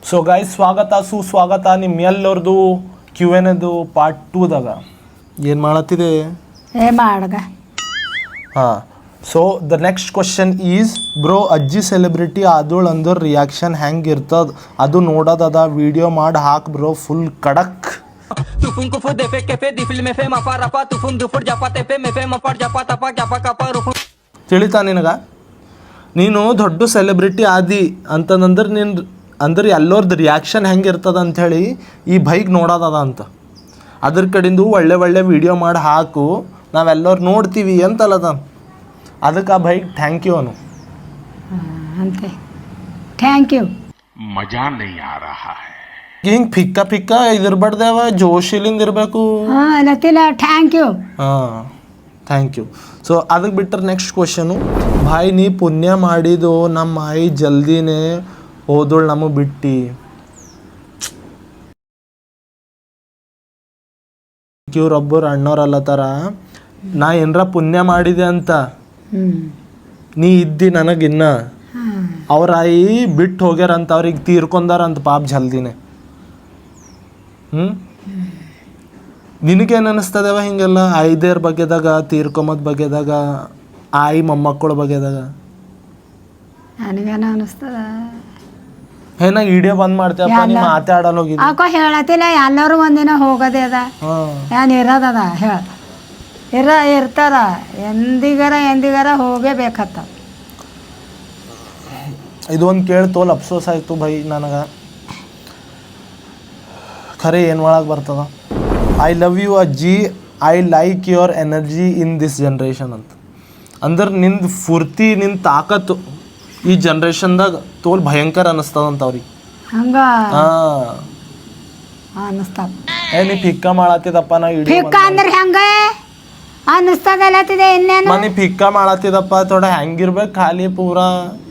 So guys ಸ್ವಾಗತ ಸುಸ್ವಾಗತ ನಿಮ್ಮೆಲ್ಲರದು Q&A part 2ದಾಗ ಏನು ಮಾಡತ್ತಿದೆ ಮಾಡಗ ಹಾಂ so the next question is bro ಅಜ್ಜಿ ಸೆಲೆಬ್ರಿಟಿ ಆದೋಳು ಅಂದ್ರೆ ರಿಯಾಕ್ಷನ್ ಹೆಂಗೆ ಇರ್ತದ ಅದು ನೋಡೋದದ ವಿಡಿಯೋ ಮಾಡಿ ಹಾಕ್ ಬ್ರೋ ಫುಲ್ ಕಡಕ್ ತಿಳಿತಾ ನಿನಗ ನೀನು ದೊಡ್ಡ ಸೆಲೆಬ್ರಿಟಿ ಆದಿ ಅಂತಂದ್ರೆ ನೀನು ಅಂದ್ರೆ ಎಲ್ಲರದ್ದು ರಿಯಾಕ್ಷನ್ ಹೆಂಗೆ ಇರ್ತದ ಅಂಥೇಳಿ ಈ ಬೈಕ್ ನೋಡೋದದ ಅಂತ ಅದ್ರ ಕಡೆಯಿಂದ ಒಳ್ಳೆ ಒಳ್ಳೆ ವಿಡಿಯೋ ಮಾಡಿ ಹಾಕು ನಾವೆಲ್ಲರೂ ನೋಡ್ತೀವಿ ಅಂತಲ್ಲದ ಅದಕ್ಕೆ ಆ ಬೈಕ್ ಥ್ಯಾಂಕ್ ಯು ಅನು ಅಂತೆ ಥ್ಯಾಂಕ್ ಯು ಮಜಾ ನೈ ಆ ರಹಾ ಹೈ ಹಿಂಗೆ ಫಿಕ್ಕ ಫಿಕ್ಕ ಇದಿರ್ಬಾರ್ದೇವ ಜೋಶಿಲಿಂದ ಇರಬೇಕು ಲತಿಲ ಥ್ಯಾಂಕ್ ಯು ಹಾಂ ಥ್ಯಾಂಕ್ ಯು ಸೊ ಅದಕ್ಕೆ ಬಿಟ್ಟರೆ ನೆಕ್ಸ್ಟ್ ಕ್ವಶನು ಭಾಯ್ ನೀ ಪುಣ್ಯ ಮಾಡಿದ್ದು ನಮ್ಮ ಆಯಿ ಜಲ್ದಿನೇ ಹೋದೋಳು ನಮಗೆ ಬಿಟ್ಟು ಇವ್ರೊಬ್ಬರು ಅಣ್ಣವ್ರಲ್ಲತ್ತಾರ ನಾ ಏನರ ಪುಣ್ಯ ಮಾಡಿದೆ ಅಂತ ನೀ ಇದ್ದಿ ನನಗಿನ್ನ ಅವ್ರ ಆಯಿ ಬಿಟ್ಟು ಹೋಗ್ಯಾರಂತ ಅವ್ರಿಗೆ ತೀರ್ಕೊಂಡಾರಂತ ಪಾಪ ಜಲ್ದಿನೇ ನಿನಗೇನು ಅನ್ನಿಸ್ತದವ ಹಿಂಗೆಲ್ಲ ಐದೇರ್ ಬಗ್ಗೆದಾಗ ತೀರ್ಕೊಂಬದ್ ಬಗ್ಗೆದಾಗ ಆಯಿ ಮೊಮ್ಮಕ್ಕಳ ಬಗ್ಗೆದಾಗ ನನಗೇನ ಅನಿಸ್ತದ ಏನ ವಿಡಿಯೋ ಬಂದ್ ಮಾಡ್ತೇವಪ್ಪ ನೀ ಮಾತಾಡಲ್ಲ ಹೋಗಿದ್ದೆ ಯಾಕೋ ಹೇಳತ್ತಿಲ್ಲ ಎಲ್ಲರೂ ಒಂದಿನ ಹೋಗೋದೇ ಅದ ಏನು ಇರೋದದ ಇರ್ತಾರ ಎಂದಿಗಾರ ಹೋಗೇಬೇಕತ್ತ ಇದೊಂದು ಕೇಳಿ ತೋಲ್ ಅಫ್ಸೋಸ್ ಆಯ್ತು ಭೈ ನನಗೆ ಖರೆ ಏನು ಒಳಗೆ ಬರ್ತದ ಐ ಲವ್ ಯು ಅಜ್ಜಿ I like your energy in this generation ಅಂತ ಅಂದ್ರೆ ನಿಂದು ಫುರ್ತಿ ನಿನ್ನ ತಾಕತ್ತು ಈ ಜನ್ರೇಷನ್ದಾಗ ತೋಲ್ ಭಯಂಕರ ಅನ್ನಿಸ್ತದಂತ ಅವ್ರಿಗೆ ಹಂಗ ಹಾಂ ಅನ್ನಿಸ್ತಾವ ನೀ ಫಿಕ್ಕ ಮಾಡತ್ತಿದಪ್ಪ ನಾ ಫಿಕ್ಕ ಅಂದ್ರೆ ಹೆಂಗ ಅನ್ನಿಸ್ತದಲ್ಲತ್ತಿದೆ ಇನ್ನೇನು ನೀ ಫಿಕ್ಕ ಮಾಡತ್ತಿದಪ್ಪ ಥೋಡ ಹೆಂಗಿರ್ಬೇಕು ಖಾಲಿ ಪೂರಾ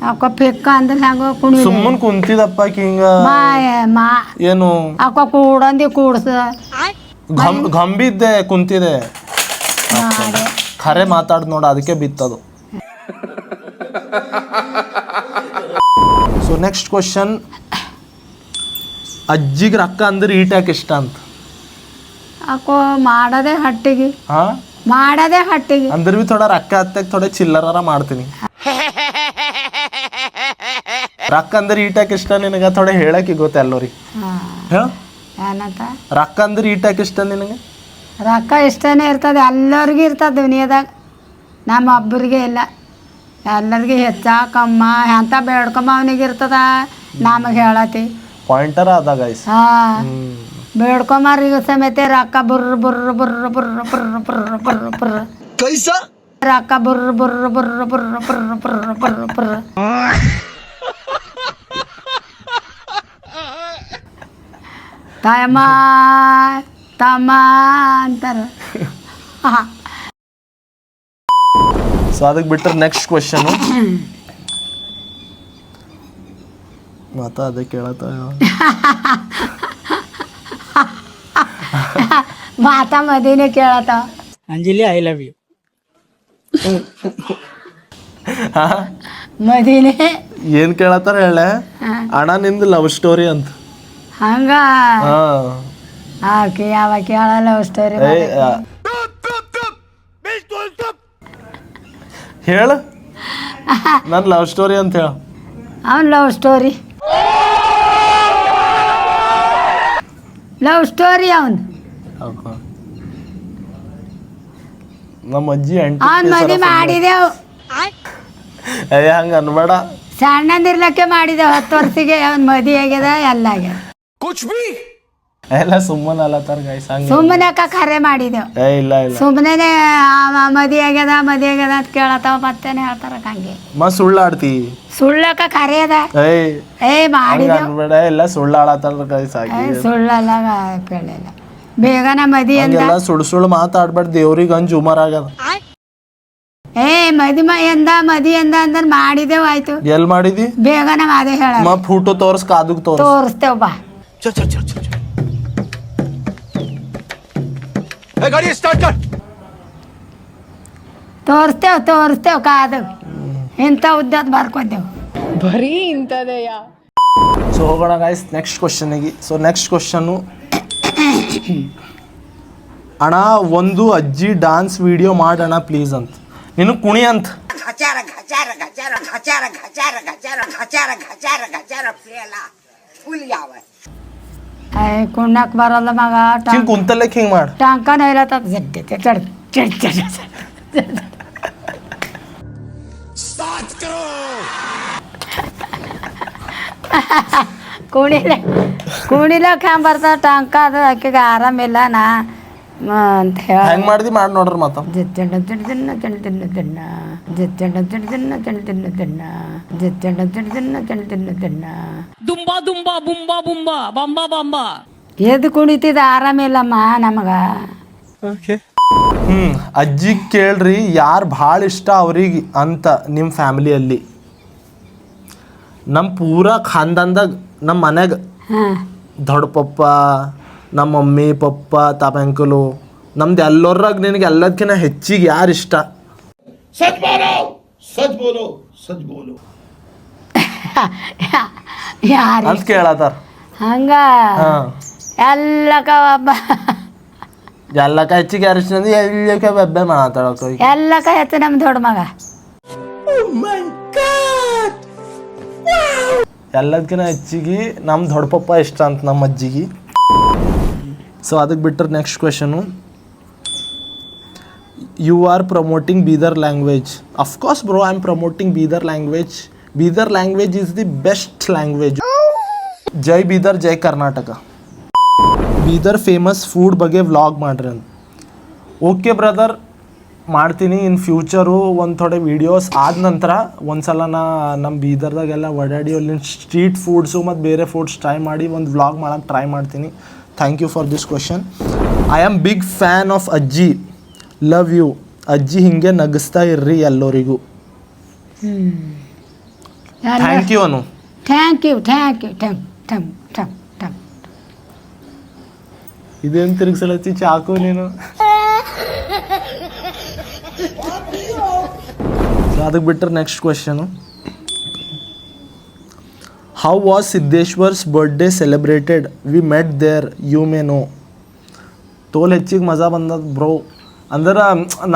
ಅಕ್ಕ ಫಿಕ್ಕ ಅಂದ್ರೆ ಹೆಂಗ ಕುಣಿ ಸುಮ್ಮನೆ ಕುಂತಿದಪ್ಪ ಹಿಂಗ ಮಾ ಏನು ಅಕ್ಕ ಕೂಡಂದಿ ಕೂಡ್ಸ ಗಂಬಿದ್ದೆ ಕುಂತಿದೆ ಖರೆ ಮಾತಾಡ್ ನೋಡ ಅದಕ್ಕೆ ಬಿತ್ತದು ಸೊ ನೆಕ್ಸ್ಟ್ ಕ್ವಶನ್ ಅಜ್ಜಿಗೆ ರೊಕ್ಕ ಅಂದ್ರೆ ಈಟ್ಯಾಕೆ ಇಷ್ಟ ಅಂತ ಅಕ್ಕೋ ಮಾಡೋದೇ ಹಟ್ಟಿಗೆ ಹಾ ಮಾಡೋದೇ ಹಟ್ಟಿಗೆ ಅಂದ್ರೆ ಬಿ ಥೋಡ ರೊಕ್ಕ ಹತ್ತಾಗ ಥೋಡ ಚಿಲ್ಲರ ಮಾಡ್ತೀನಿ ರೊಕ್ಕ ಅಂದ್ರೆ ಈಟ್ಯಾಕೆ ಇಷ್ಟ ನಿನಗೆ ಥೋಡ ಹೇಳಕ್ಕೆ ಗೊತ್ತ ಎಲ್ಲರಿಗೆ ಹೇಳ ಏನಂತ ರೊಕ್ಕ ಅಂದ್ರೆ ಈಟ್ಯಾಕೆ ಇಷ್ಟ ನಿನಗೆ ರೊಕ್ಕ ಇಷ್ಟನೇ ಇರ್ತದೆ ಎಲ್ಲರಿಗೂ ಇರ್ತದೆ ದುನಿಯಾದಾಗ ನಮ್ಮ ಒಬ್ಬರಿಗೆ ಇಲ್ಲ ಎಲ್ಲರಿಗೆ ಹೆಚ್ಚ ಕಮ್ಮ ಎಂತ ಬೇಡ್ಕೊಂಬ ಅವನಿಗೆ ಇರ್ತದ ನಮಗೆ ಹೇಳತಿ ಪಾಯಿಂಟರ ಅದ ಗೈಸ್ ಹಾಂ ಬೇಡ್ಕೊಂಬಾರಿಗೂ ಸಮೇತ ರೊಕ್ಕ ಬುರ್ರ ಬುರ್ರ ಬುರ್ರ ಬುರ್ರ ಬುರ್ರ ಬುರ್ರ ಬುರ್ರ ಬುರ್ರ ರೊಕ್ಕ ಬುರ್ರ ಬುರ್ರ ಬುರ್ರ ಬುರ್ರ ಬುರ್ರ ಬುರ್ರ ಬುರ್ರ ಬುರ್ರ ತಮ್ಮ ತಮ್ಮ ಅಂತಾರ ಸೊ ಅದಕ್ಕೆ ಬಿಟ್ಟರೆ ನೆಕ್ಸ್ಟ್ ಕ್ವಶನು ಮಾತಾ ಅದೇ ಕೇಳತ್ತ ಮಾತಾ ಮದಿನೇ ಕೇಳತ್ತ ಅಂಜಲಿ ಐ ಲವ್ ಯು ಮದಿನೇ ಏನ್ ಕೇಳತ್ತಾರ ಹೇಳೆ ಅಣ್ಣ ನಿಂದು ಲವ್ ಸ್ಟೋರಿ ಅಂತ ಹಂಗ ಆಕೆ ಯಾವ ಕೇಳಲ್ಲ ಸ್ಟೋರಿ ಹೇಳ ನನ್ನ ಲವ್ ಸ್ಟೋರಿ ಅಂತ ಹೇಳ ಅವನ್ ಲವ್ ಸ್ಟೋರಿ ಅವನ್ ನಮ್ಮ ಅಜ್ಜಿ ಅವನ್ ಮದಿ ಮಾಡಿದೆವು ಹಂಗ ಅನ್ಬೇಡ ಸಣ್ಣಂದಿರ್ಲಕ್ಕೆ ಮಾಡಿದೆವು 10 ವರ್ಷಿಗೆ ಅವನ್ ಮದಿ ಆಗ್ಯದ ಎಲ್ಲ ಆಗ್ಯದ ಎಲ್ಲ ಸುಮ್ಮನೆ ಅಲ್ಲತ್ತಾರ ಗೈಸ್ ಹಂಗ ಸುಮ್ಮನೆ ಕರೆ ಮಾಡಿದೆವು ಇಲ್ಲ ಇಲ್ಲ ಸುಮ್ಮನೆ ಮದಿ ಆಗ್ಯದ ಅಂತ ಕೇಳತ್ತಾವ ಮತ್ತೇನೆ ಹೇಳ್ತಾರ ಹಂಗೆ ಸುಳ್ಳಾಡ್ತಿ ಸುಳ್ಳಕ್ಕ ಕರೆ ಅದ ಮಾಡಿದೆವು ಅನ್ಬೇಡ ಎಲ್ಲ ಸುಳ್ಳಾಡತ್ತಾರ ಗೈಸ್ ಸುಳ್ಳಲ್ಲ ಕೇಳಿಲ್ಲ ಬೇಗನ ಮದಿ ಅಂದ ಎಲ್ಲ ಸುಳ್ಳು ಮಾತಾಡ್ಬೇಡ ದೇವ್ರಿಗೆ ಅಂಜು ಉಮರ್ ಆಗ್ಯದ ಮದಿ ಎಂದ ಅಂದ್ರೆ ಮಾಡಿದೆವು ಆಯ್ತು ಎಲ್ ಮಾಡಿದಿ ಬೇಗನ ಅದೇ ಹೇಳ ಫೋಟೋ ತೋರ್ಸ್ ಕಾದುಗ್ ತೋರಿಸ್ತೇವ್ ಬಾ ತೋರಿಸ್ತೇವ್ ಕಾದು ಇಂಥ ಉದ್ದದ್ ಬರ್ಕೊಂತೇವ್ ಬರೀ ಇಂಥದೆಯಾ ಸೊ ಹೋಗೋಣ ಗಾಯ್ಸ್ ನೆಕ್ಸ್ಟ್ ಕ್ವಶನಿಗೆ. ಸೊ ನೆಕ್ಸ್ಟ್ ಕ್ವಶನ್ನು, ಅಣ್ಣ ಒಂದು ಅಜ್ಜಿ ಡಾನ್ಸ್ ವಿಡಿಯೋ ಮಾಡೋಣ ಪ್ಲೀಸ್ ಅಂತ. ನೀನು ಕುಣಿ ಅಂತ. ಕುಣ್ಣಕ್ ಬರಲ್ಲ ಮಗ. ಹಿಂಗೆ ಕುಂತಲ್ಲಕ್ಕೆ ಹಿಂಗೆ ಮಾಡಿ. ಟಂಕನ ಹೇಳತ್ತ ಕುಣಿಲಕ್ ಹೆಂಗೆ ಬರ್ತದ ಟಂಕ, ಅದು ಆಕೆಗೆ ಆರಾಮಿಲ್ಲ ನಾ ಅಂತ ಹೇಳ. ಹೆಂಗೆ ಮಾಡ್ದಿ ಮಾಡಿ ನೋಡ್ರಿ ಮತ್ತೆ. ಎದ್ದು ಕುಣಿತಿದ ಆರಾಮಿಲ್ಲಮ್ಮ ನಮಗ. ಅಜ್ಜಿ ಕೇಳ್ರಿ ಯಾರು ಭಾಳ ಇಷ್ಟ ಅವ್ರಿಗೆ ಅಂತ ನಿಮ್ಮ ಫ್ಯಾಮಿಲಿಯಲ್ಲಿ. ನಮ್ಮ ಪೂರಾ ಖಾನ್ದಾನ್ದಾಗ ನಮ್ಮ ಮನ್ಯಾಗ ದೊಡ್ಡ ಪಪ್ಪ, ನಮ್ಮ ಮಮ್ಮಿ ಪಪ್ಪ ತಾಪಂಕಲು, ನಮ್ದು ಎಲ್ಲರಾಗ ನಿನಗೆ ಎಲ್ಲದಕ್ಕಿಂತ ಹೆಚ್ಚಿಗೆ ಯಾರು ಇಷ್ಟ? ಯಾರು ಅಂತ ಕೇಳತ್ತಾರ. ಹಂಗ ಎಲ್ಲಕ ಒಬ್ಬ ಎಲ್ಲಕ್ಕ ಹೆಚ್ಚಿಗೆ ಯಾರು ಇಷ್ಟ ಅಂದ್ರೆ ಎಲ್ಲಕ್ಕ ಒಬ್ಬ ಮಾತಾಡೋಕ. ಎಲ್ಲಕ ಹೆಚ್ಚು ನಮ್ಮ ದೊಡ್ಡ ಮಗ. ಎಲ್ಲದಕ್ಕಿಂತ ಹೆಚ್ಚಿಗೆ ನಮ್ಮ ದೊಡ್ಡ ಪಪ್ಪ ಇಷ್ಟ ಅಂತ ನಮ್ಮ ಅಜ್ಜಿಗೆ. ಸೊ ಅದಕ್ಕೆ ಬಿಟ್ಟರೆ next question, you are promoting Bidar language. Of course bro, I am promoting Bidar language. Bidar language is the best language. ಜೈ ಬೀದರ್, ಜೈ ಕರ್ನಾಟಕ. ಬೀದರ್ ಫೇಮಸ್ ಫುಡ್ ಬಗ್ಗೆ ವ್ಲಾಗ್ ಮಾಡ್ರಿ ಅಂತ. ಓಕೆ ಬ್ರದರ್, ಮಾಡ್ತೀನಿ ಇನ್ ಫ್ಯೂಚರು. ಒಂದು ಥೋಡೆ ವೀಡಿಯೋಸ್ ಆದ ನಂತರ ಒಂದ್ಸಲ ನಮ್ಮ ಬೀದರ್ದಾಗೆಲ್ಲ ಓಡಾಡಿ ಅಲ್ಲಿನ ಸ್ಟ್ರೀಟ್ ಫುಡ್ಸು ಮತ್ತು ಬೇರೆ ಫುಡ್ಸ್ ಟ್ರೈ ಮಾಡಿ ಒಂದು ವ್ಲಾಗ್ ಮಾಡೋಕ್ಕೆ ಟ್ರೈ ಮಾಡ್ತೀನಿ. Thank you for this question. I am big fan of ಅಜ್ಜಿ, ಲವ್ ಯು. ಅಜ್ಜಿ ಹಿಂಗೆ ನಗಿಸ್ತಾ ಇರ್ರಿ ಎಲ್ಲರಿಗೂ. Thank you Anu. Thank you thank you ಟಮ್ ಟಮ್ ಟಮ್ ಟಮ್. ಇದೇನು ತಿರುಗಿಸಲತ್ತಿ ಚಾಕು ನೀನು? ಸೊ ಅದಕ್ಕೆ ಬಿಟ್ಟರೆ next question, how was Siddeshwar's birthday celebrated? We met there, you may know. ತೋಲ್ ಹೆಚ್ಚಿಗೆ ಮಜಾ ಬಂದದ ಬ್ರೋ. ಅಂದ್ರೆ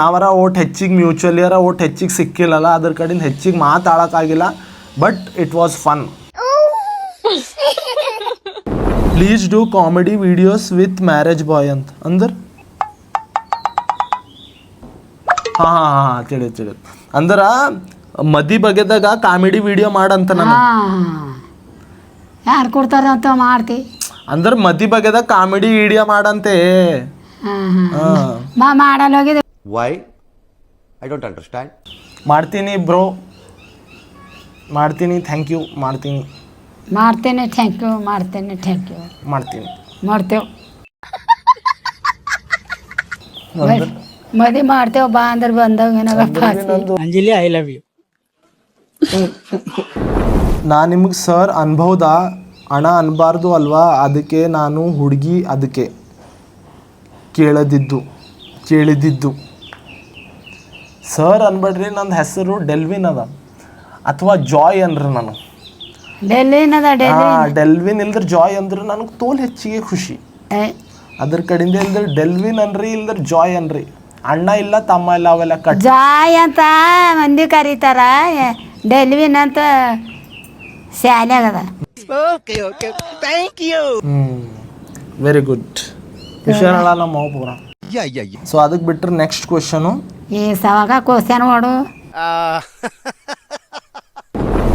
ನಾವರ ಓಟ್ ಹೆಚ್ಚಿಗೆ ಮ್ಯೂಚುವಲಿಯರ ಓಟ್ ಹೆಚ್ಚಿಗೆ ಸಿಕ್ಕಿಲ್ಲಲ್ಲ, ಅದ್ರ ಕಡೆಯಿಂದ ಹೆಚ್ಚಿಗೆ ಮಾತಾಡೋಕ್ಕಾಗಿಲ್ಲ. But it was fun. Please do comedy videos with marriage boy ಅಂತ. ಅಂದ್ರೆ ಹಾಂ ತಿಳಿದು ಅಂದ್ರೆ ಮದಿ ಬಗೆದಾಗ ಕಾಮಿಡಿ ವಿಡಿಯೋ ಮಾಡಂತ ನಾನು. ಯಾರು ಕೊಡ್ತಾರ ಅಂತ ಮಾಡ್ತಿ. ಅಂದ್ರೆ ಮದಿ ಬಗೆದಾಗ ಕಾಮಿಡಿ ವಿಡಿಯೋ ಮಾಡಂತೆ. ಮಾಡಲ್ಲ ಹೋಗಿದೆ. ವೈ? I don't understand. ಮಾಡ್ತೀನಿ ಬ್ರೋ, ಮಾಡ್ತೀನಿ. Thank you. ಮಾಡ್ತೀನಿ. Thank you. ಮಾಡ್ತೀನಿ. ಮಾಡ್ತೇವೆ. ಮದಿ ಮಾಡ್ತೇವೆ ಬಾ ಅಂದ್ರೆ ಬಂದಾಗ ಅಂಜಲಿ, ಐ ಲವ್ ಯು. ನಾನು ನಿಮಗೆ ಸರ್ ಅನ್ಬಹುದ? ಹಣ ಅನ್ಬಾರ್ದು ಅಲ್ವಾ, ಅದಕ್ಕೆ ನಾನು ಹುಡುಗಿ ಅದಕ್ಕೆ ಕೇಳಿದಿದ್ದು. ಸರ್ ಅನ್ಬೇಡ್ರಿ, ನನ್ನ ಹೆಸರು ಡೆಲ್ವಿನ್ ಅದ ಅಥವಾ ಜಾಯ್ ಅನ್ರಿ. ನಾನು ಡೆಲ್ವಿನ್ ಇಲ್ದ್ರ ಜಾಯ್ ಅಂದ್ರೆ ನನಗೆ ತೋಲ್ ಹೆಚ್ಚಿಗೆ ಖುಷಿ. ಅದ್ರ ಕಡೆಯಿಂದ ಇಲ್ದ್ರ ಡೆಲ್ವಿನ್ ಅನ್ರಿ, ಇಲ್ದ್ರ ಜಾಯ್ ಅನ್ರಿ. ಅಣ್ಣ ಇಲ್ಲ ತಮ್ಮ ಇಲ್ಲ, ಅವೆಲ್ಲ ಕಟ್. ಜಾಯ್ ಅಂತ ಮಂದಿ ಕರೀತಾರ, ಡೆಲ್ವಿನ್ ಅಂತ ಶಾಲ್ಯಾಗದ. Very good. ಹುಷಾರಳ ನಮ್ಮ ಅವ ಪೂರ. ಸೊ ಅದಕ್ಕೆ ಬಿಟ್ಟರೆ ನೆಕ್ಸ್ಟ್ ಕ್ವಶನು, ಈ ಸವಾಗ ಕ್ವಶನ್ ನೋಡು.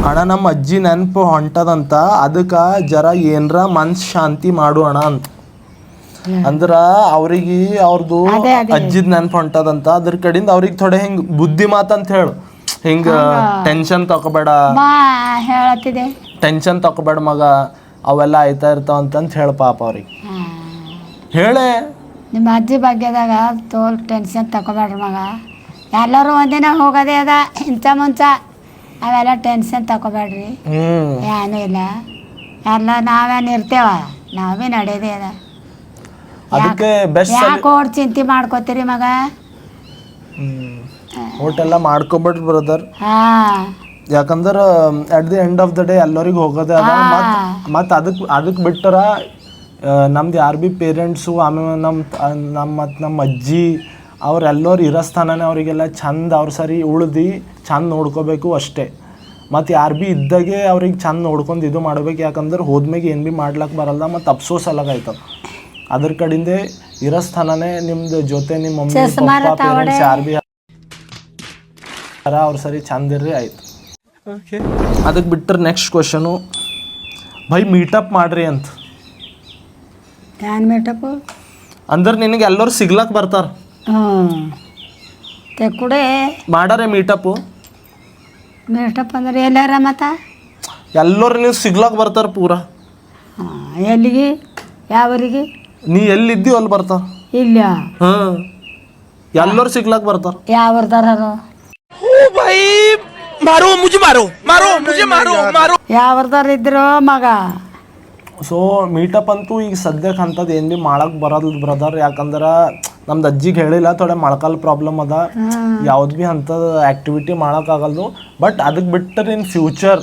ಅಣ್ಣ ನಮ್ಮ ಅಜ್ಜಿ ನೆನಪು ಹೊಂಟದಂತ, ಅದಕ್ಕೆ ಜರ ಏನರ ಮನ್ಸು ಶಾಂತಿ ಮಾಡು ಅಣ್ಣ ಅಂತ. ಅಂದ್ರೆ ಅವ್ರಿಗೆ ಅವ್ರದ್ದು ಅಜ್ಜಿದ್ ನೆನಪು ಹೊಂಟದಂತ, ಅದ್ರ ಕಡೆಯಿಂದ ಅವ್ರಿಗೆ ಥೋಡೆ ಹಿಂಗೆ ಬುದ್ಧಿ ಮಾತಂತ ಹೇಳು. ಹಿಂಗೆ ಟೆನ್ಷನ್ ತಗೋಬೇಡ, ಹೇಳತ್ತಿದೆ ಟೆನ್ಷನ್ ತಗೋಬೇಡ ಮಗ, ಅವೆಲ್ಲ ಆಯ್ತಾ ಇರ್ತಾವ ಅಂತಂತ ಹೇಳ ಪಾಪ ಅವ್ರಿಗೆ. ಹೇಳೇ ನಿಮ್ಮ ಅಜ್ಜಿ ಬಗ್ಗೆದಾಗ ತೋಲ್ ಟೆನ್ಷನ್ ತಗೋಬೇಡ್ರಿ ಮಗ. ಎಲ್ಲರೂ ಒಂದಿನ ಹೋಗೋದೇ ಅದ, ಇಂಥ ಮುಂಚ ಅವೆಲ್ಲ ಟೆನ್ಷನ್ ತಗೋಬೇಡ್ರಿ. ಏನೂ ಇಲ್ಲ, ಎಲ್ಲ ನಾವೇನು ಇರ್ತೇವ, ನಾವೇ ನಡೆಯೋದೇ ಅದ. ಅದಕ್ಕೆ ಬೆಸ್ಟ್. ಯಾಕೆ ಓಡ್ ಚಿಂತೆ ಮಾಡ್ಕೋತೀರಿ ಮಗ? ಊಟ ಎಲ್ಲ ಮಾಡ್ಕೊಬೇಡ್ರಿ ಬ್ರದರ್. ಯಾಕಂದ್ರೆ at the end of the day ಎಲ್ಲರಿಗೆ ಹೋಗೋದೇ ಅದ. ಮತ್ತು ಅದಕ್ಕೆ ಬಿಟ್ಟರ ನಮ್ದು ಯಾರು ಭೀ ಪೇರೆಂಟ್ಸು ಆಮೇಲೆ ನಮ್ಮ ಅಜ್ಜಿ ಅವರೆಲ್ಲರೂ ಇರೋ ಸ್ಥಾನನೇ ಅವರಿಗೆಲ್ಲ ಚಂದ ಅವ್ರ ಸರಿ ಉಳ್ದು ಚಂದ ನೋಡ್ಕೋಬೇಕು ಅಷ್ಟೇ. ಮತ್ತು ಯಾರು ಭೀ ಇದ್ದಾಗೆ ಅವ್ರಿಗೆ ಚಂದ ನೋಡ್ಕೊಂಡು ಇದು ಮಾಡ್ಬೇಕು. ಯಾಕಂದ್ರೆ ಹೋದ್ಮೇಲೆ ಏನು ಭೀ ಮಾಡ್ಲಿಕ್ಕೆ ಬರಲ್ಲ ಮತ್ತು ಅಫ್ಸೋಸ್ ಅಲ್ಲಾಗೈತದ. ಅದ್ರ ಕಡೆಯಿಂದೆ ಇರೋ ಸ್ಥಾನನೇ ನಿಮ್ದು ಜೊತೆ ನಿಮ್ಮ ಮಮ್ಮಿ ಪಪ್ಪ ಪೇರೆಂಟ್ಸ್ ಯಾರು ಭೀ ಅವ್ರ ಸರಿ ಚಂದ ಇರ್ರಿ ಆಯ್ತು. ಅದಕ್ಕೆ ಬಿಟ್ಟರೆ ನೆಕ್ಸ್ಟ್ ಕ್ವಶನು, ಭೈ ಮೀಟಪ್ ಮಾಡ್ರಿ ಅಂತ. ಏನು ಮೀಟಪ್ಪು ಅಂದ್ರೆ ನಿನಗೆ ಎಲ್ಲರೂ ಸಿಗ್ಲಕ್ಕೆ ಬರ್ತಾರೆ. ತೆಕ್ಕುಡೆ ಮಾಡಾರೆ ಮೀಟಪ್ಪು. ಮೀಟಪ್ ಅಂದ್ರೆ ಎಲ್ಲಾರ ಮತ್ತು ಎಲ್ಲರೂ ನೀವು ಸಿಗ್ಲಕ್ಕೆ ಬರ್ತಾರೆ ಪೂರಾ. ಎಲ್ಲಿಗೆ ಯಾವರಿಗೆ ನೀ ಎಲ್ಲಿದ್ದೀವಿ ಅಲ್ಲಿ ಬರ್ತಾರ. ಇಲ್ಲ ಹಾಂ, ಎಲ್ಲರೂ ಸಿಗ್ಲಕ್ಕೆ ಬರ್ತಾರೆ. ಯಾವ್ದಾರ ಯಾವ್ದಾರ ಇದ್ರು ಮಗ. ಸೊ ಮೀಟಪ್ ಅಂತೂ ಈಗ ಸದ್ಯಕ್ಕೆ ಅಂಥದ್ದು ಏನು ಭೀ ಮಾಡಕ್ಕೆ ಬರೋದು ಬ್ರದರ್. ಯಾಕಂದ್ರೆ ನಮ್ದು ಅಜ್ಜಿಗೆ ಹೇಳಿಲ್ಲ, ಥೋಡೆ ಮೊಳಕಾಲು ಪ್ರಾಬ್ಲಮ್ ಅದ, ಯಾವ್ದು ಭೀ ಅಂಥದ್ದು ಆ್ಯಕ್ಟಿವಿಟಿ ಮಾಡೋಕ್ಕಾಗಲ್ದು. ಬಟ್ ಅದಕ್ಕೆ ಬಿಟ್ಟರೆ ಇನ್ ಫ್ಯೂಚರ್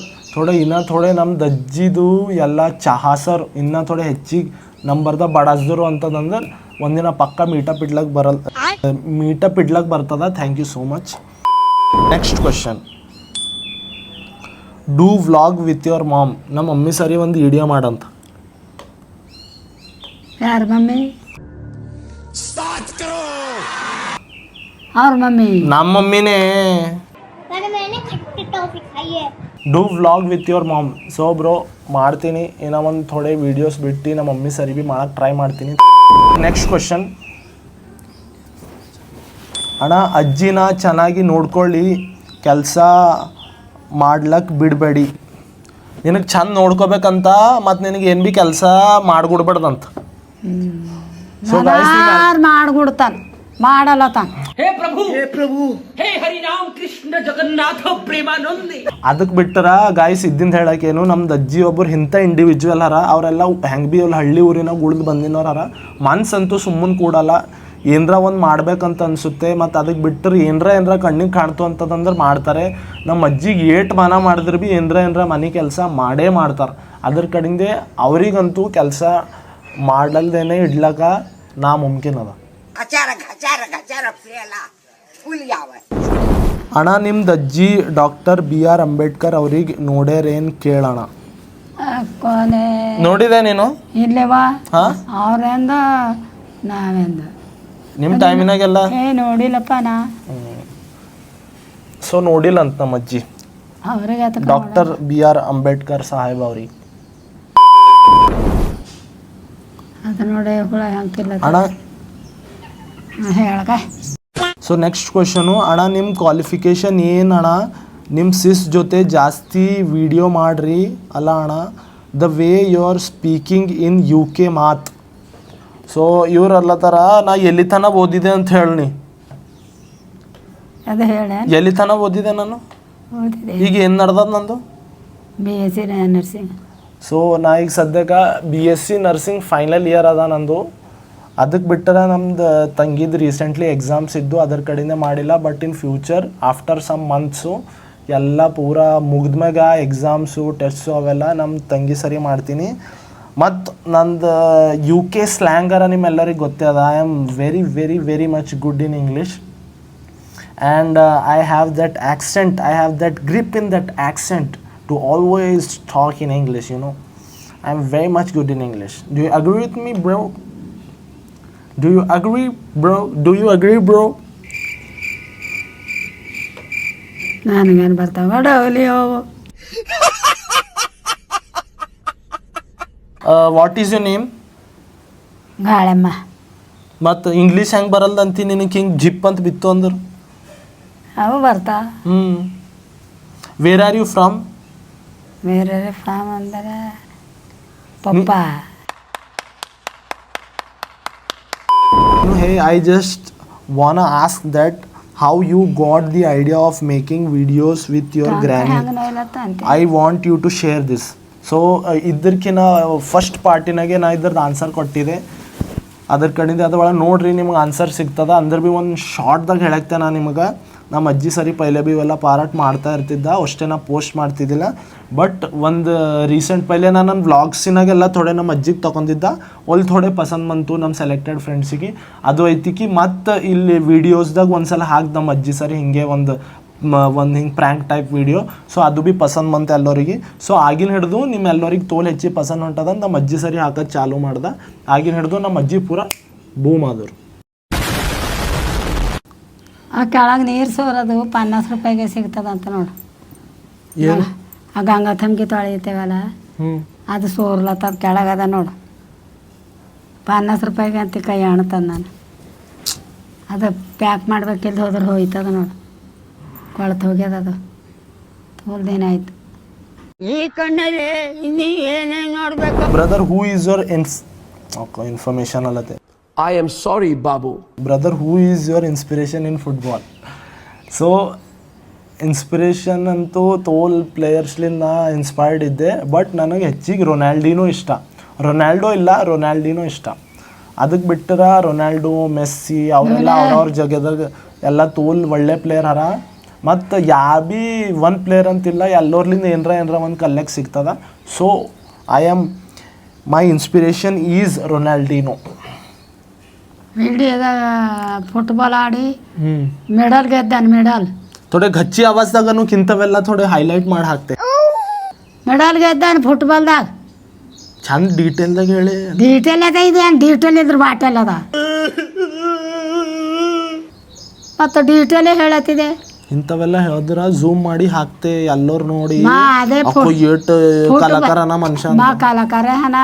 ಥೋಡೆ ನಮ್ದು ಅಜ್ಜಿದು ಎಲ್ಲ ಚಹಾಸರ್ ಇನ್ನೂ ಥೋಡೆ ಹೆಚ್ಚಿಗೆ ನಂಬರ್ದ ಬಡಾಸ್ದರು ಅಂತದಂದ್ರೆ ಒಂದಿನ ಪಕ್ಕ ಮೀಟಪ್ ಇಡ್ಲಕ್ಕೆ ಬರ್ತದ. Thank you so much. Next question, do vlog with your mom. ನಮ್ಮ ಮಮ್ಮಿ ಸರಿ ಒಂದು ವಿಡಿಯೋ ಮಾಡಂತ. ಯಾರ ಮಮ್ಮಿ? ಅವ್ರ ಮಮ್ಮಿ. ನಮ್ಮ ಮಮ್ಮಿನೇ. Do vlog with your mom. So bro ಮಾಡ್ತೀನಿ, ಏನೋ ಒಂದು ಥೋಡೆ ವೀಡಿಯೋಸ್ ಬಿಟ್ಟು ನಮ್ಮ ಮಮ್ಮಿ ಸರಿ ಭೀ ಮಾಡಕ್ಕೆ ಟ್ರೈ ಮಾಡ್ತೀನಿ. ನೆಕ್ಸ್ಟ್ ಕ್ವಶನ್, ಅಣ್ಣ ಅಜ್ಜಿನ ಚೆನ್ನಾಗಿ ನೋಡ್ಕೊಳ್ಳಿ, ಕೆಲಸ ಮಾಡ್ಲಕ್ಕೆ ಬಿಡಬೇಡಿ. ನಿನಗೆ ಚಂದ ನೋಡ್ಕೋಬೇಕಂತ ಮತ್ತು ನಿನಗೆ ಏನು ಭೀ ಕೆಲಸ ಮಾಡ್ಕೊಡ್ಬೇಡ್ದಂತ. ಸೊ ಮಾಡ್ಕೊಡ್ತಾನ ಮಾಡಲ್ಲ ತಾನ. ಅದಕ್ಕೆ ಬಿಟ್ಟರ ಗಾಯ್ಸ್ ಇದ್ದಿಂದ ಹೇಳಕ್ಕೇನು, ನಮ್ದು ಅಜ್ಜಿ ಒಬ್ಬರು ಇಂಥ ಇಂಡಿವಿಜುವಲ್ ಹರ. ಅವರೆಲ್ಲ ಹೆಂಗೆ ಭೀ ಅಲ್ಲಿ ಹಳ್ಳಿ ಊರಿನಾಗ ಉಳ್ದು ಬಂದಿನವ್ರು ಹರ. ಮನ್ಸಂತೂ ಸುಮ್ಮನೆ ಕೂಡಲ್ಲ, ಏನರ ಒಂದು ಮಾಡ್ಬೇಕಂತ ಅನಿಸುತ್ತೆ. ಮತ್ತು ಅದಕ್ಕೆ ಬಿಟ್ಟರೆ ಏನರ ಕಣ್ಣಿಗೆ ಕಾಣ್ತು ಅಂತದಂದ್ರೆ ಮಾಡ್ತಾರೆ. ನಮ್ಮ ಅಜ್ಜಿಗೆ ಏಟ್ ಮಾನ ಮಾಡಿದ್ರೆ ಭೀ ಏನರ ಮನೆ ಕೆಲಸ ಮಾಡೇ ಮಾಡ್ತಾರೆ. ಅದ್ರ ಕಡೆಯಿಂದೆ ಅವರಿಗಂತೂ ಕೆಲಸ ಮಾಡಲ್ದೇನೆ ಇಡ್ಲಕ್ಕ ನಾ ಮುಮ್ಕಿನ್ ಅದ. ಅಣ್ಣ ನಿಮ್ದು ಅಜ್ಜಿ ಡಾಕ್ಟರ್ BR ಅಂಬೇಡ್ಕರ್ ಅವ್ರಿಗೆ ನೋಡ್ಯಾರೇನು ಕೇಳೋಣ. ನೋಡಿದೆ ನೀನು? ಇಲ್ಲವಾ ಹಾಂ, ಅವ್ರೆಂದ ನಾವೆಂದ ನಿಮ್ಮ ಟೈಮಿನಾಗೆಲ್ಲ ನೋಡಿಲ್ಲಪ್ಪ ನಾ. ಸೊ ನೋಡಿಲ್ಲ ಅಂತ ನಮ್ಮ ಅಜ್ಜಿ ಅವ್ರಿಗೆ ಡಾಕ್ಟರ್ BR ಅಂಬೇಡ್ಕರ್ ಸಾಹೇಬ್ ಅವ್ರಿಗೆ. ಅದು ನೋಡಿ ಹುಳ ಹಂಗಿಲ್ಲ ಅಣ್ಣ ಹೇಳಕ. ಸೊ ನೆಕ್ಸ್ಟ್ ಕ್ವಶನು, ಅಣ್ಣ ನಿಮ್ಮ ಕ್ವಾಲಿಫಿಕೇಷನ್ ಏನು ಅಣ್ಣ? ನಿಮ್ಮ ಸಿಸ್ ಜೊತೆ ಜಾಸ್ತಿ ವಿಡಿಯೋ ಮಾಡ್ರಿ ಅಲ್ಲ ಅಣ್ಣ. The way you are speaking in UK ಮಾತ್. ಸೊ ಇವ್ರು ಅಲ್ಲತ್ತಾರ, ನಾ ಎಲ್ಲಿ ತನಕ ಓದಿದೆ ಅಂತ ಹೇಳಿ. ಅದು ಹೇಳ ಎಲ್ಲಿ ತನಕ ಓದಿದೆ ನಾನು? ಓದಿದೆ. ಈಗ ಏನು ನಡ್ದದ ನಂದು? BSc nursing. ಸೊ ನಾ ಈಗ ಸದ್ಯಕ್ಕೆ BSc ನರ್ಸಿಂಗ್ ಫೈನಲ್ ಇಯರ್ ಅದ ನಂದು. ಅದಕ್ಕೆ ಬಿಟ್ಟರೆ ನಮ್ದು ತಂಗಿದ್ದು ರೀಸೆಂಟ್ಲಿ ಎಕ್ಸಾಮ್ಸ್ ಇದ್ದು, ಅದರ ಕಡೆಯಿಂದ ಮಾಡಿಲ್ಲ. But in future after some months ಎಲ್ಲ ಪೂರಾ ಮುಗಿದ್ಮ್ಯಾಗ ಎಕ್ಸಾಮ್ಸು ಟೆಸ್ಟ್ಸು ಅವೆಲ್ಲ ನಮ್ಮ ತಂಗಿ ಸರಿ ಮಾಡ್ತೀನಿ. ಮತ್ತು ನಂದು UK ಸ್ಲ್ಯಾಂಗರ ನಿಮ್ಮೆಲ್ಲರಿಗೆ ಗೊತ್ತೇ ಅದ. I am very very very much good in English. And I have that accent, I have that grip in that accent to always talk in English, you know. I'm very much good in English. Do you agree with me, bro? Do you agree, bro? Do you agree, bro? ನನಗೇನು ಬರ್ತಾವ ಡೌಲಿ ಹೋಗು. What is your name? ಗಾಳಮ್ಮ. ಮತ್ತು English ಹೆಂಗೆ ಬರಲ್ದು ಅಂತೀನಿ ನಿನಗೆ, ಹಿಂಗೆ zip ಅಂತ ಬಿತ್ತು ಅಂದ್ರೆ. ಅವು ಬರ್ತಾ. Where are you from? ಬೇರೆ ಫ್ರಾಮ್ ಅಂದರೆ ಪಪ್ಪ. Hey, I just wanna ask that how you got the idea of making videos with your granny. I want you to share this. So ಇದಕ್ಕಿಂತ ಫಸ್ಟ್ ಪಾರ್ಟಿನಾಗೆ ನಾ ಇದ್ರದ್ದು ಆನ್ಸರ್ ಕೊಟ್ಟಿದ್ದೆ. ಅದ್ರ ಕಡೆಯಿಂದ ಅದು ಒಳಗೆ ನೋಡ್ರಿ ನಿಮ್ಗೆ ಆನ್ಸರ್ ಸಿಗ್ತದೆ. ಅಂದ್ರೆ ಭೀ ಒಂದು ಶಾರ್ಟ್ದಾಗ ಹೇಳಕ್ಕೆ ನಾನು ನಿಮಗೆ ನಮ್ಮ ಅಜ್ಜಿ ಸರಿ ಪೈಲೆ ಭೀ ಇವೆಲ್ಲ ಪಾರಾಟ್ ಮಾಡ್ತಾ ಇರ್ತಿದ್ದ, ಅಷ್ಟೇ ನಾ ಪೋಸ್ಟ್ ಮಾಡ್ತಿದ್ದಿಲ್ಲ. ಬಟ್ ಒಂದು ರೀಸೆಂಟ್ ಪೈಲೆ ನಾನು ನನ್ನ ವ್ಲಾಗ್ಸಿನಾಗೆಲ್ಲ ಥೋಡೆ ನಮ್ಮ ಅಜ್ಜಿಗೆ ತೊಗೊಂಡಿದ್ದ, ಅಲ್ಲಿ ಥೋಡೆ ಪಸಂದ್ ಬಂತು ನಮ್ಮ ಸೆಲೆಕ್ಟೆಡ್ ಫ್ರೆಂಡ್ಸಿಗೆ. ಅದು ಐತಿಕಿ ಮತ್ತು ಇಲ್ಲಿ ವೀಡಿಯೋಸ್ದಾಗ ಒಂದ್ಸಲ ಹಾಕಿ ನಮ್ಮ ಅಜ್ಜಿ ಸರಿ ಹಿಂಗೆ ಒಂದು ಹಿಂಗೆ ಪ್ರ್ಯಾಂಕ್ ಟೈಪ್ ವೀಡಿಯೋ. ಸೊ ಅದು ಭೀ ಪಸಂದ್ ಬಂತು ಎಲ್ಲರಿಗೆ. ಸೊ ಆಗಿನ ಹಿಡಿದು ನಿಮ್ಮ ಎಲ್ಲರಿಗೆ ತೋಲ್ ಹೆಚ್ಚಿ ಪಸಂದ್ ಹೊಂಟದ ನಮ್ಮ ಅಜ್ಜಿ ಸರಿ ಹಾಕೋದು ಚಾಲೂ ಮಾಡ್ದೆ. ಆಗಿನ ಹಿಡಿದು ನಮ್ಮ ಅಜ್ಜಿ ಪೂರ ಬೂಮ್ ಆದರು. ಆ ಕೆಳಗೆ ನೀರು ಸೋರೋದು 50 ರೂಪಾಯಿಗೆ ಸಿಗ್ತದಂತ ನೋಡು. ಏನು ಆ ಗಂಗಾ ಥಮ್ಕಿ ತೊಳಿತೇವಲ್ಲ ಅದು ಸೋರ್ಲತ್ತದ ಕೆಳಗದ ನೋಡು. 50 ರೂಪಾಯಿಗೆ ಅಂತ ಕೈ ಅಣ್ತದ. ನಾನು ಅದು ಪ್ಯಾಕ್ ಮಾಡ್ಬೇಕಿಲ್ದು ಹೋದ್ರೆ ಹೋಯ್ತದ ನೋಡು, ಕೊಳತು ಹೋಗ್ಯದ. ಅದು ತೋಲ್ ದಿನ ಆಯ್ತು. ಈ ಕಣ್ಣಲ್ಲಿ ಇನ್ನೂ ಏನೇನು ನೋಡ್ಬೇಕು. Brother who is your information ಅಲ್ಲತ್ತೆ. I am sorry, Babu. Brother who is your inspiration in football? So inspiration ಅಂತೂ ತೋಲ್ ಪ್ಲೇಯರ್ಸ್ಲಿಂದ ಇನ್ಸ್ಪೈರ್ಡ್ ಇದ್ದೆ. ಬಟ್ ನನಗೆ ಹೆಚ್ಚಿಗೆ ರೊನಾಲ್ಡಿನೋ ಇಷ್ಟ. ರೊನಾಲ್ಡೋ ಇಲ್ಲ, ರೊನಾಲ್ಡಿನೋ ಇಷ್ಟ. ಅದಕ್ಕೆ ಬಿಟ್ಟರೆ ರೊನಾಲ್ಡೋ, ಮೆಸ್ಸಿ ಅವರೆಲ್ಲ ಅವ್ರವ್ರ ಜಗದಾಗ ಎಲ್ಲ ತೋಲ್ ಒಳ್ಳೆ ಪ್ಲೇಯರ್ ಹರ. ಮತ್ತು ಭೀ ಒಂದು ಪ್ಲೇಯರ್ ಅಂತಿಲ್ಲ, ಎಲ್ಲೋರ್ಲಿಂದ ಏನರ ಒಂದು ಕಲ್ಲೆಕ್ಕೆ ಸಿಗ್ತದ. So my inspiration is Ronaldinho. ಇಂಡಿಯಾದಾಗ ಫುಟ್ಬಾಲ್ ಆಡಿ ಮೆಡಲ್ ಗೆದ್ದಾನೆ. ಮೆಡಲ್ ಥೋಡೆ ಗಚ್ಚಿ ಆವಾಜ್ದಾಗನು ಕಿಂತವೆಲ್ಲ ಥೋಡೆ ಹೈಲೈಟ್ ಮಾಡಿ ಹಾಕ್ತೆ. ಮೆಡಲ್ ಗೆದ್ದಾನೆ ಫುಟ್ಬಾಲ್ದಾಗ. ಚಂದ ಡೀಟೇಲ್ದಾಗ ಹೇಳಿ. ಡೀಟೇಲ್ ಅದ, ಇದೇನು ಡೀಟೇಲ್ ಇದ್ರ ಬಾಟಲ್ ಅದ ಮತ್ತು ಡೀಟೇಲೇ ಹೇಳತ್ತಿದೆ. ಇಂಥವೆಲ್ಲ ಹೇಳಿದ್ರ ಝೂಮ್ ಮಾಡಿ ಹಾಕ್ತೆ, ಎಲ್ಲರೂ ನೋಡಿ ಅದೇ ಏಟ್ ಕಲಾಕಾರನ ಮನುಷ್ಯ. ಕಲಾಕಾರ ಹನ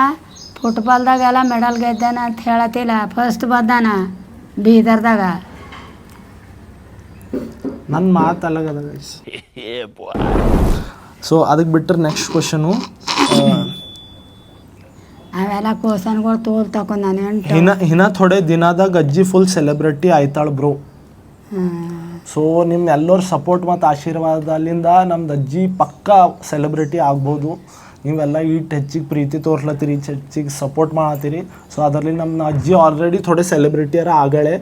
ಫುಟ್ಬಾಲ್ದಾಗೆಲ್ಲ ಮೆಡಲ್ ಗೆದ್ದಾನ ಅಂತ ಹೇಳತ್ತಿಲ್ಲ. ಫಸ್ಟ್ ಬಂದಾನ ಬೀದರ್ದಾಗ. ನನ್ನ ಮಾತು ಅಲ್ಲಗದ. ಸೊ ಅದಕ್ಕೆ ಬಿಟ್ಟರೆ ನೆಕ್ಸ್ಟ್ ಕ್ವಶನು, ಅವೆಲ್ಲ ಕ್ವಶನ್ಗಳು ತೋಲ್ ತಕೊಂಡ್ ನಾನು ಹಿನ ಥೋಡೆ ದಿನದಾಗ ಅಜ್ಜಿ ಫುಲ್ ಸೆಲೆಬ್ರಿಟಿ ಆಯ್ತಾಳು ಬ್ರೋ. ಸೊ ನಿಮ್ಮ ಎಲ್ಲರ ಸಪೋರ್ಟ್ ಮತ್ತು ಆಶೀರ್ವಾದದಿಂದ ನಮ್ದು ಅಜ್ಜಿ ಪಕ್ಕಾ ಸೆಲೆಬ್ರಿಟಿ ಆಗ್ಬೋದು. ನೀವೆಲ್ಲ ಈಟ್ ಹೆಚ್ಚಿಗೆ ಪ್ರೀತಿ ತೋರ್ಸ್ಲತ್ತೀರಿ, ಹೆಚ್ಚಿಗೆ ಸಪೋರ್ಟ್ ಮಾಡತ್ತೀರಿ. ಸೊ ಅದರಲ್ಲಿ ನಮ್ಮ ಅಜ್ಜಿ ಆಲ್ರೆಡಿ ಥೋಡೆ ಸೆಲೆಬ್ರಿಟಿಯರ ಆಗಳೆ,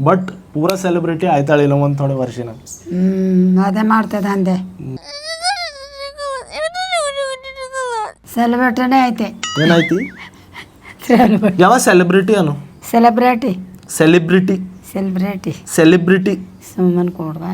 ಬಟ್ ಪೂರ ಸೆಲೆಬ್ರಿಟಿ ಆಯ್ತಾಳಿಲ್ಲ ಒಂದು ಥೋಡೆ ವರ್ಷಿನ. ಅದೇ ಮಾಡ್ತದೆ ಅಂದೆ. ಸೆಲೆಬ್ರಿಟಿನೇ ಐತೆ. ಏನಾಯ್ತಿ? ಯಾವ ಸೆಲೆಬ್ರಿಟಿ ಅನು? ಸೆಲೆಬ್ರಿಟಿ ಸೆಲೆಬ್ರಿಟಿ ಸೆಲೆಬ್ರಿಟಿ ಸೆಲೆಬ್ರಿಟಿ ಸುಮ್ಮನೆ ಕೊಡ್ವಾ.